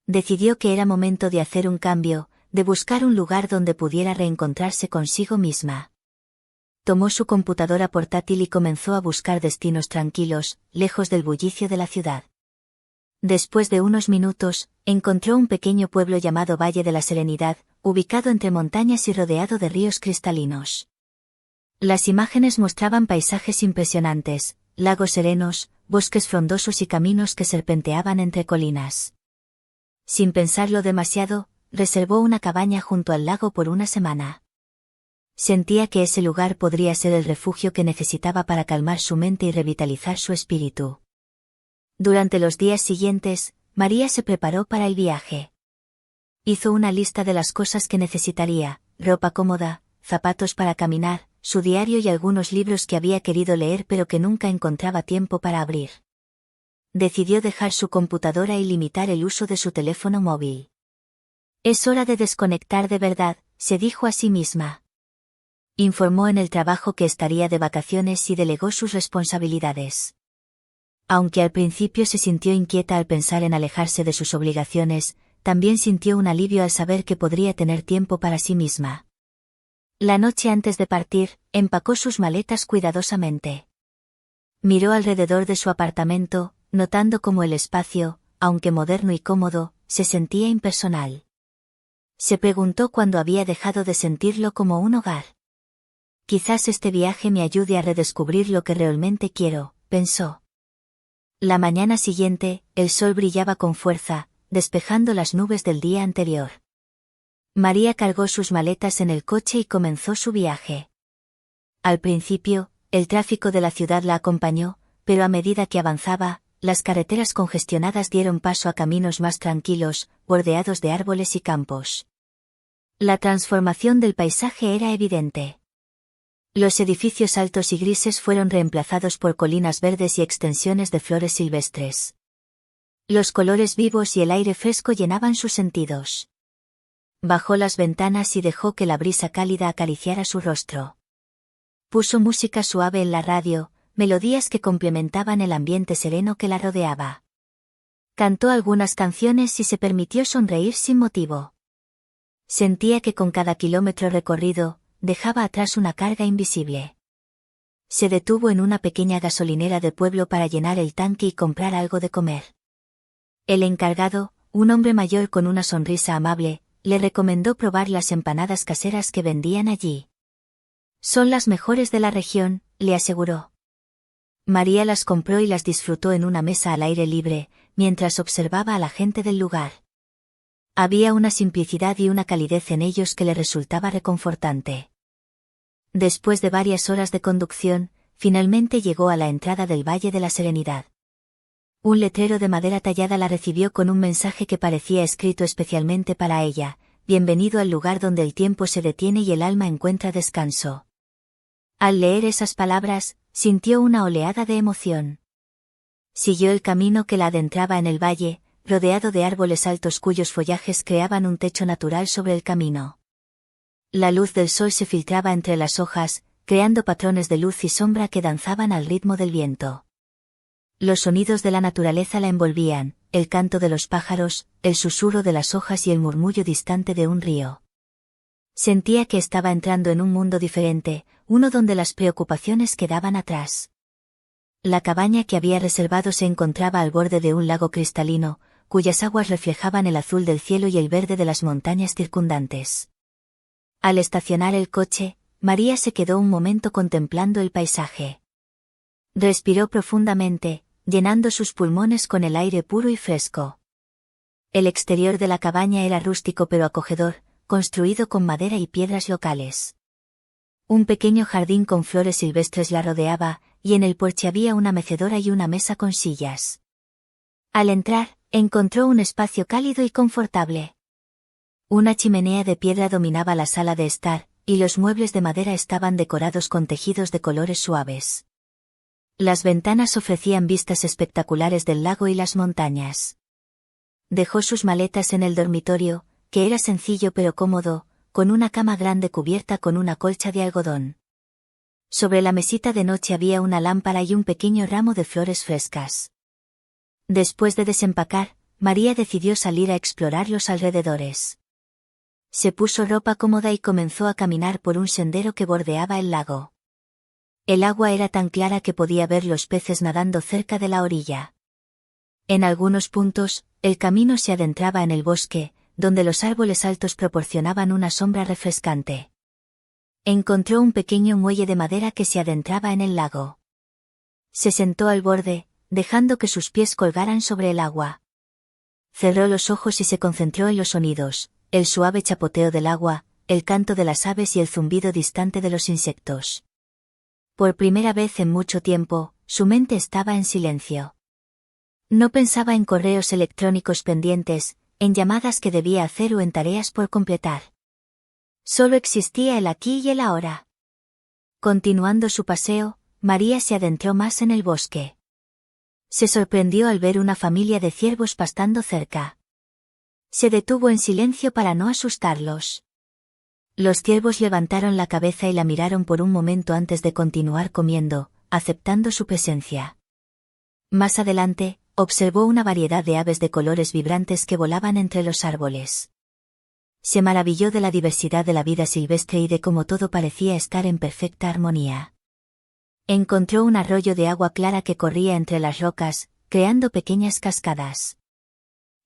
Decidió que era momento de hacer un cambio, de buscar un lugar donde pudiera reencontrarse consigo misma. Tomó su computadora portátil y comenzó a buscar destinos tranquilos, lejos del bullicio de la ciudad. Después de unos minutos, encontró un pequeño pueblo llamado Valle de la Serenidad, ubicado entre montañas y rodeado de ríos cristalinos. Las imágenes mostraban paisajes impresionantes, lagos serenos, bosques frondosos y caminos que serpenteaban entre colinas. Sin pensarlo demasiado, reservó una cabaña junto al lago por una semana. Sentía que ese lugar podría ser el refugio que necesitaba para calmar su mente y revitalizar su espíritu. Durante los días siguientes, María se preparó para el viaje. Hizo una lista de las cosas que necesitaría: ropa cómoda, zapatos para caminar, su diario y algunos libros que había querido leer pero que nunca encontraba tiempo para abrir. Decidió dejar su computadora y limitar el uso de su teléfono móvil. Es hora de desconectar de verdad, se dijo a sí misma. Informó en el trabajo que estaría de vacaciones y delegó sus responsabilidades. Aunque al principio se sintió inquieta al pensar en alejarse de sus obligaciones, también sintió un alivio al saber que podría tener tiempo para sí misma. La noche antes de partir, empacó sus maletas cuidadosamente. Miró alrededor de su apartamento, notando cómo el espacio, aunque moderno y cómodo, se sentía impersonal. Se preguntó cuándo había dejado de sentirlo como un hogar. Quizás este viaje me ayude a redescubrir lo que realmente quiero, pensó. La mañana siguiente, el sol brillaba con fuerza, despejando las nubes del día anterior. María cargó sus maletas en el coche y comenzó su viaje. Al principio, el tráfico de la ciudad la acompañó, pero a medida que avanzaba, las carreteras congestionadas dieron paso a caminos más tranquilos, bordeados de árboles y campos. La transformación del paisaje era evidente. Los edificios altos y grises fueron reemplazados por colinas verdes y extensiones de flores silvestres. Los colores vivos y el aire fresco llenaban sus sentidos. Bajó las ventanas y dejó que la brisa cálida acariciara su rostro. Puso música suave en la radio, melodías que complementaban el ambiente sereno que la rodeaba. Cantó algunas canciones y se permitió sonreír sin motivo. Sentía que con cada kilómetro recorrido, dejaba atrás una carga invisible. Se detuvo en una pequeña gasolinera de pueblo para llenar el tanque y comprar algo de comer. El encargado, un hombre mayor con una sonrisa amable, le recomendó probar las empanadas caseras que vendían allí. Son las mejores de la región, le aseguró. María las compró y las disfrutó en una mesa al aire libre, mientras observaba a la gente del lugar. Había una simplicidad y una calidez en ellos que le resultaba reconfortante. Después de varias horas de conducción, finalmente llegó a la entrada del Valle de la Serenidad. Un letrero de madera tallada la recibió con un mensaje que parecía escrito especialmente para ella: bienvenido al lugar donde el tiempo se detiene y el alma encuentra descanso. Al leer esas palabras, sintió una oleada de emoción. Siguió el camino que la adentraba en el valle, rodeado de árboles altos cuyos follajes creaban un techo natural sobre el camino. La luz del sol se filtraba entre las hojas, creando patrones de luz y sombra que danzaban al ritmo del viento. Los sonidos de la naturaleza la envolvían, el canto de los pájaros, el susurro de las hojas y el murmullo distante de un río. Sentía que estaba entrando en un mundo diferente, uno donde las preocupaciones quedaban atrás. La cabaña que había reservado se encontraba al borde de un lago cristalino, cuyas aguas reflejaban el azul del cielo y el verde de las montañas circundantes. Al estacionar el coche, María se quedó un momento contemplando el paisaje. Respiró profundamente, llenando sus pulmones con el aire puro y fresco. El exterior de la cabaña era rústico pero acogedor, construido con madera y piedras locales. Un pequeño jardín con flores silvestres la rodeaba, y en el porche había una mecedora y una mesa con sillas. Al entrar, encontró un espacio cálido y confortable. Una chimenea de piedra dominaba la sala de estar, y los muebles de madera estaban decorados con tejidos de colores suaves. Las ventanas ofrecían vistas espectaculares del lago y las montañas. Dejó sus maletas en el dormitorio, que era sencillo pero cómodo, con una cama grande cubierta con una colcha de algodón. Sobre la mesita de noche había una lámpara y un pequeño ramo de flores frescas. Después de desempacar, María decidió salir a explorar los alrededores. Se puso ropa cómoda y comenzó a caminar por un sendero que bordeaba el lago. El agua era tan clara que podía ver los peces nadando cerca de la orilla. En algunos puntos, el camino se adentraba en el bosque, donde los árboles altos proporcionaban una sombra refrescante. Encontró un pequeño muelle de madera que se adentraba en el lago. Se sentó al borde, dejando que sus pies colgaran sobre el agua. Cerró los ojos y se concentró en los sonidos: el suave chapoteo del agua, el canto de las aves y el zumbido distante de los insectos. Por primera vez en mucho tiempo, su mente estaba en silencio. No pensaba en correos electrónicos pendientes, en llamadas que debía hacer o en tareas por completar. Solo existía el aquí y el ahora. Continuando su paseo, María se adentró más en el bosque. Se sorprendió al ver una familia de ciervos pastando cerca. Se detuvo en silencio para no asustarlos. Los ciervos levantaron la cabeza y la miraron por un momento antes de continuar comiendo, aceptando su presencia. Más adelante, observó una variedad de aves de colores vibrantes que volaban entre los árboles. Se maravilló de la diversidad de la vida silvestre y de cómo todo parecía estar en perfecta armonía. Encontró un arroyo de agua clara que corría entre las rocas, creando pequeñas cascadas.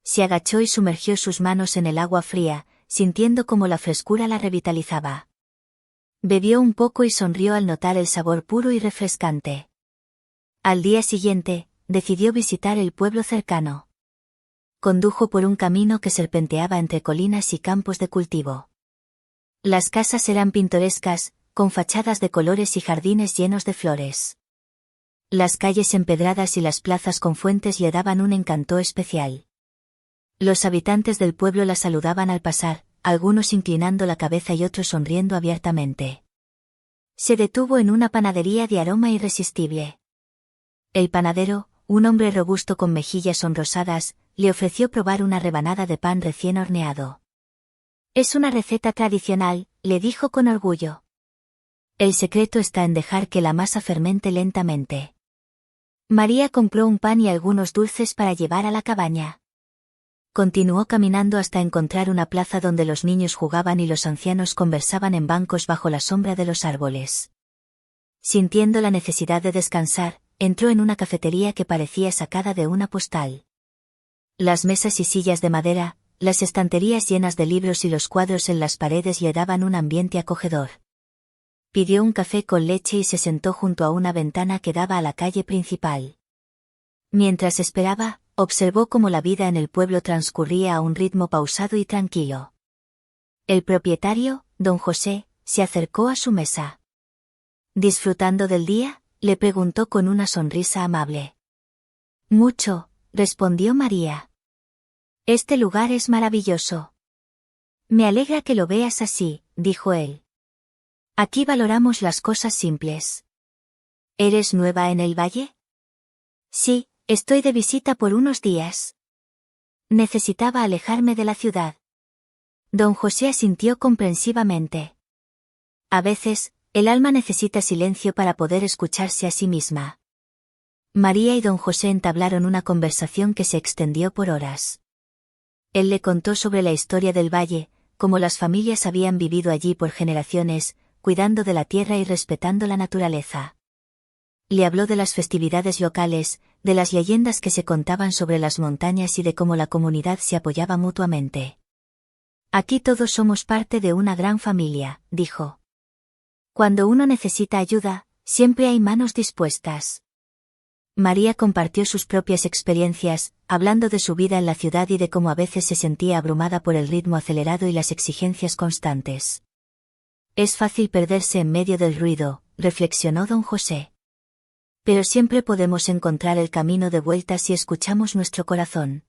Se agachó y sumergió sus manos en el agua fría, sintiendo cómo la frescura la revitalizaba. Bebió un poco y sonrió al notar el sabor puro y refrescante. Al día siguiente, decidió visitar el pueblo cercano. Condujo por un camino que serpenteaba entre colinas y campos de cultivo. Las casas eran pintorescas, con fachadas de colores y jardines llenos de flores. Las calles empedradas y las plazas con fuentes le daban un encanto especial. Los habitantes del pueblo la saludaban al pasar, algunos inclinando la cabeza y otros sonriendo abiertamente. Se detuvo en una panadería de aroma irresistible. El panadero, un hombre robusto con mejillas sonrosadas, le ofreció probar una rebanada de pan recién horneado. Es una receta tradicional, le dijo con orgullo. El secreto está en dejar que la masa fermente lentamente. María compró un pan y algunos dulces para llevar a la cabaña. continuó caminando hasta encontrar una plaza donde los niños jugaban y los ancianos conversaban en bancos bajo la sombra de los árboles. Sintiendo la necesidad de descansar, entró en una cafetería que parecía sacada de una postal. Las mesas y sillas de madera, las estanterías llenas de libros y los cuadros en las paredes le daban un ambiente acogedor. Pidió un café con leche y se sentó junto a una ventana que daba a la calle principal. Mientras esperaba, observó cómo la vida en el pueblo transcurría a un ritmo pausado y tranquilo. El propietario, don José, se acercó a su mesa. ¿Disfrutando del día?, le preguntó con una sonrisa amable. Mucho, respondió María. Este lugar es maravilloso. Me alegra que lo veas así, dijo él. Aquí valoramos las cosas simples. ¿Eres nueva en el valle? Sí, estoy de visita por unos días. Necesitaba alejarme de la ciudad. Don José asintió comprensivamente. A veces, el alma necesita silencio para poder escucharse a sí misma. María y don José entablaron una conversación que se extendió por horas. Él le contó sobre la historia del valle, cómo las familias habían vivido allí por generaciones, cuidando de la tierra y respetando la naturaleza. Le habló de las festividades locales, de las leyendas que se contaban sobre las montañas y de cómo la comunidad se apoyaba mutuamente. Aquí todos somos parte de una gran familia, dijo. Cuando uno necesita ayuda, siempre hay manos dispuestas. María compartió sus propias experiencias, hablando de su vida en la ciudad y de cómo a veces se sentía abrumada por el ritmo acelerado y las exigencias constantes. Es fácil perderse en medio del ruido, reflexionó don José. Pero siempre podemos encontrar el camino de vuelta si escuchamos nuestro corazón.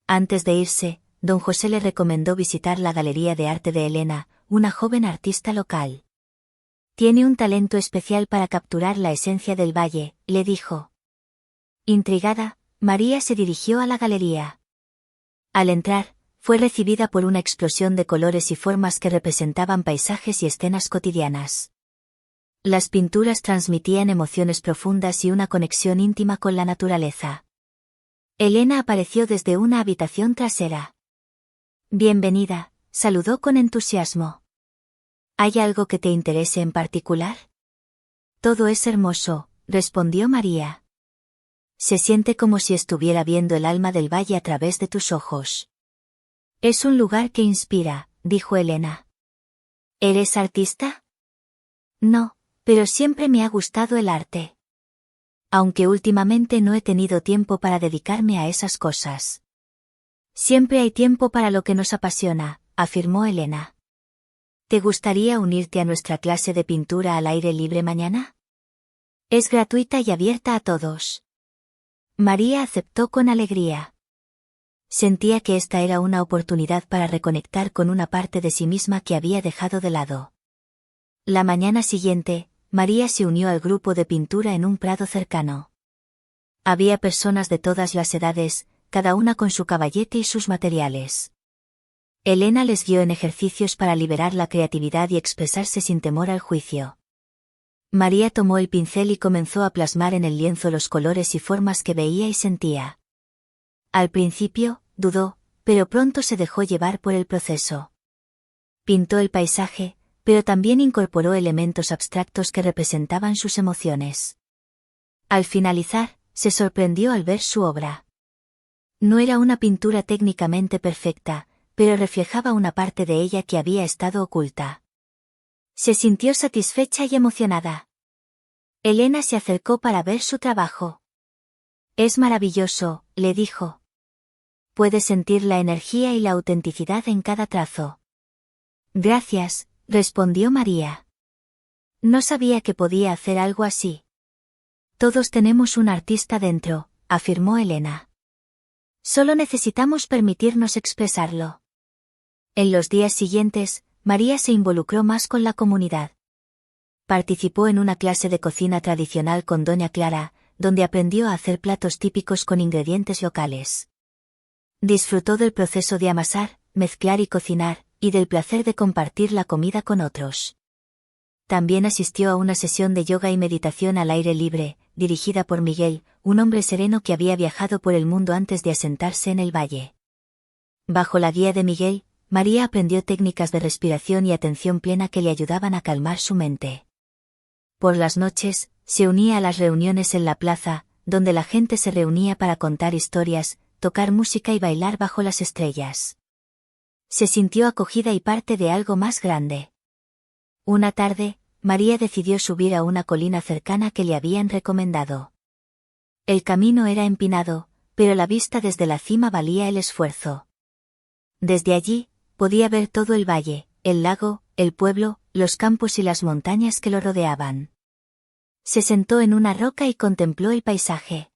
Antes de irse, don José le recomendó visitar la Galería de Arte de Elena, una joven artista local. Tiene un talento especial para capturar la esencia del valle, le dijo. Intrigada, María se dirigió a la galería. Al entrar, fue recibida por una explosión de colores y formas que representaban paisajes y escenas cotidianas. Las pinturas transmitían emociones profundas y una conexión íntima con la naturaleza. Elena apareció desde una habitación trasera. Bienvenida, saludó con entusiasmo. ¿Hay algo que te interese en particular? Todo es hermoso, respondió María. Se siente como si estuviera viendo el alma del valle a través de tus ojos. Es un lugar que inspira, dijo Elena. ¿Eres artista? No, pero siempre me ha gustado el arte. Aunque últimamente no he tenido tiempo para dedicarme a esas cosas. Siempre hay tiempo para lo que nos apasiona, afirmó Elena. ¿Te gustaría unirte a nuestra clase de pintura al aire libre mañana? Es gratuita y abierta a todos. María aceptó con alegría. Sentía que esta era una oportunidad para reconectar con una parte de sí misma que había dejado de lado. La mañana siguiente, María se unió al grupo de pintura en un prado cercano. Había personas de todas las edades, cada una con su caballete y sus materiales. Elena les guió en ejercicios para liberar la creatividad y expresarse sin temor al juicio. María tomó el pincel y comenzó a plasmar en el lienzo los colores y formas que veía y sentía. Al principio, dudó, pero pronto se dejó llevar por el proceso. Pintó el paisaje, pero también incorporó elementos abstractos que representaban sus emociones. Al finalizar, se sorprendió al ver su obra. No era una pintura técnicamente perfecta, pero reflejaba una parte de ella que había estado oculta. Se sintió satisfecha y emocionada. Elena se acercó para ver su trabajo. Es maravilloso, le dijo. Puedes sentir la energía y la autenticidad en cada trazo. Gracias, respondió María. No sabía que podía hacer algo así. Todos tenemos un artista dentro, afirmó Elena. Solo necesitamos permitirnos expresarlo. En los días siguientes, María se involucró más con la comunidad. Participó en una clase de cocina tradicional con doña Clara, donde aprendió a hacer platos típicos con ingredientes locales. Disfrutó del proceso de amasar, mezclar y cocinar, y del placer de compartir la comida con otros. También asistió a una sesión de yoga y meditación al aire libre, dirigida por Miguel, un hombre sereno que había viajado por el mundo antes de asentarse en el valle. Bajo la guía de Miguel, María aprendió técnicas de respiración y atención plena que le ayudaban a calmar su mente. Por las noches, se unía a las reuniones en la plaza, donde la gente se reunía para contar historias, tocar música y bailar bajo las estrellas. Se sintió acogida y parte de algo más grande. Una tarde, María decidió subir a una colina cercana que le habían recomendado. El camino era empinado, pero la vista desde la cima valía el esfuerzo. Desde allí, podía ver todo el valle, el lago, el pueblo, los campos y las montañas que lo rodeaban. Se sentó en una roca y contempló el paisaje.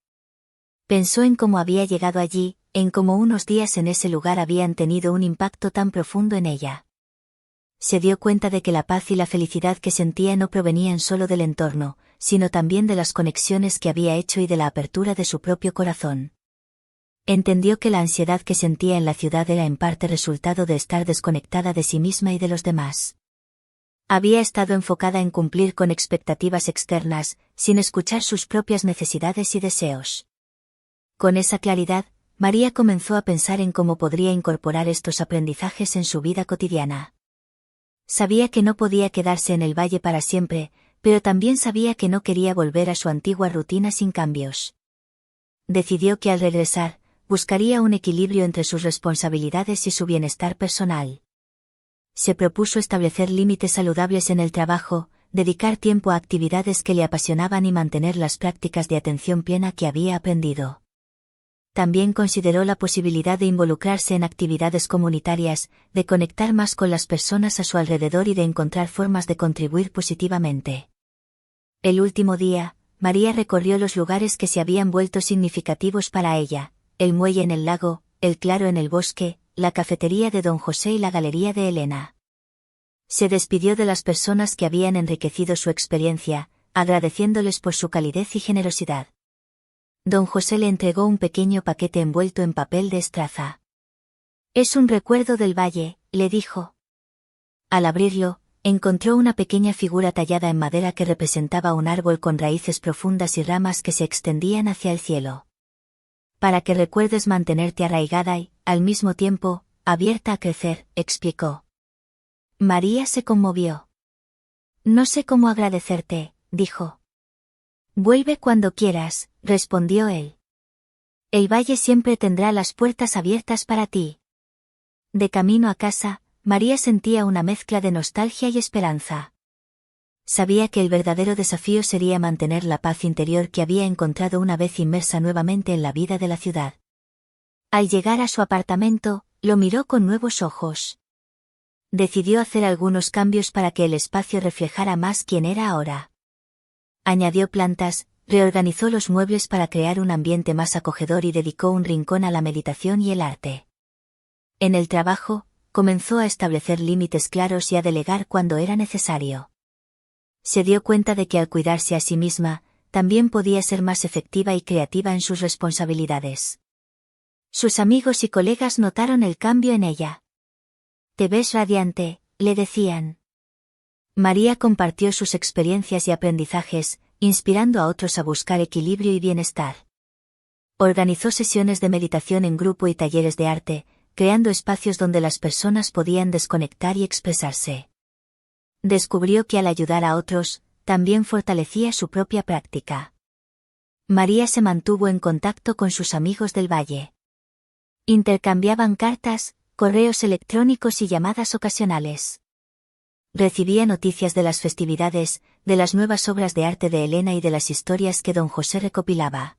Pensó en cómo había llegado allí, en cómo unos días en ese lugar habían tenido un impacto tan profundo en ella. Se dio cuenta de que la paz y la felicidad que sentía no provenían solo del entorno, sino también de las conexiones que había hecho y de la apertura de su propio corazón. Entendió que la ansiedad que sentía en la ciudad era en parte resultado de estar desconectada de sí misma y de los demás. Había estado enfocada en cumplir con expectativas externas, sin escuchar sus propias necesidades y deseos. Con esa claridad, María comenzó a pensar en cómo podría incorporar estos aprendizajes en su vida cotidiana. Sabía que no podía quedarse en el valle para siempre, pero también sabía que no quería volver a su antigua rutina sin cambios. Decidió que al regresar, buscaría un equilibrio entre sus responsabilidades y su bienestar personal. Se propuso establecer límites saludables en el trabajo, dedicar tiempo a actividades que le apasionaban y mantener las prácticas de atención plena que había aprendido. También consideró la posibilidad de involucrarse en actividades comunitarias, de conectar más con las personas a su alrededor y de encontrar formas de contribuir positivamente. El último día, María recorrió los lugares que se habían vuelto significativos para ella: el muelle en el lago, el claro en el bosque, la cafetería de Don José y la galería de Elena. Se despidió de las personas que habían enriquecido su experiencia, agradeciéndoles por su calidez y generosidad. Don José le entregó un pequeño paquete envuelto en papel de estraza. «Es un recuerdo del valle», le dijo. Al abrirlo, encontró una pequeña figura tallada en madera que representaba un árbol con raíces profundas y ramas que se extendían hacia el cielo. «Para que recuerdes mantenerte arraigada y, al mismo tiempo, abierta a crecer», explicó. María se conmovió. «No sé cómo agradecerte», dijo. «Vuelve cuando quieras», respondió él. «El valle siempre tendrá las puertas abiertas para ti». De camino a casa, María sentía una mezcla de nostalgia y esperanza. Sabía que el verdadero desafío sería mantener la paz interior que había encontrado una vez inmersa nuevamente en la vida de la ciudad. Al llegar a su apartamento, lo miró con nuevos ojos. Decidió hacer algunos cambios para que el espacio reflejara más quién era ahora. Añadió plantas, reorganizó los muebles para crear un ambiente más acogedor y dedicó un rincón a la meditación y el arte. En el trabajo, comenzó a establecer límites claros y a delegar cuando era necesario. Se dio cuenta de que al cuidarse a sí misma, también podía ser más efectiva y creativa en sus responsabilidades. Sus amigos y colegas notaron el cambio en ella. «Te ves radiante», le decían. María compartió sus experiencias y aprendizajes, inspirando a otros a buscar equilibrio y bienestar. Organizó sesiones de meditación en grupo y talleres de arte, creando espacios donde las personas podían desconectar y expresarse. Descubrió que al ayudar a otros, también fortalecía su propia práctica. María se mantuvo en contacto con sus amigos del valle. Intercambiaban cartas, correos electrónicos y llamadas ocasionales. Recibía noticias de las festividades, de las nuevas obras de arte de Elena y de las historias que don José recopilaba.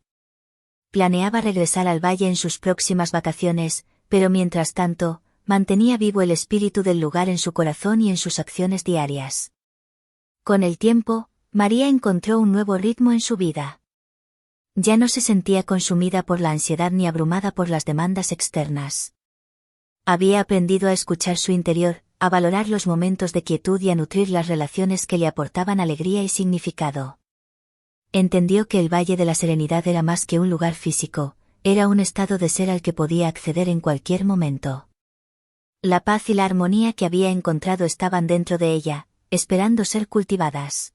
Planeaba regresar al valle en sus próximas vacaciones, pero mientras tanto, mantenía vivo el espíritu del lugar en su corazón y en sus acciones diarias. Con el tiempo, María encontró un nuevo ritmo en su vida. Ya no se sentía consumida por la ansiedad ni abrumada por las demandas externas. Había aprendido a escuchar su interior, a valorar los momentos de quietud y a nutrir las relaciones que le aportaban alegría y significado. Entendió que el Valle de la Serenidad era más que un lugar físico, era un estado de ser al que podía acceder en cualquier momento. La paz y la armonía que había encontrado estaban dentro de ella, esperando ser cultivadas.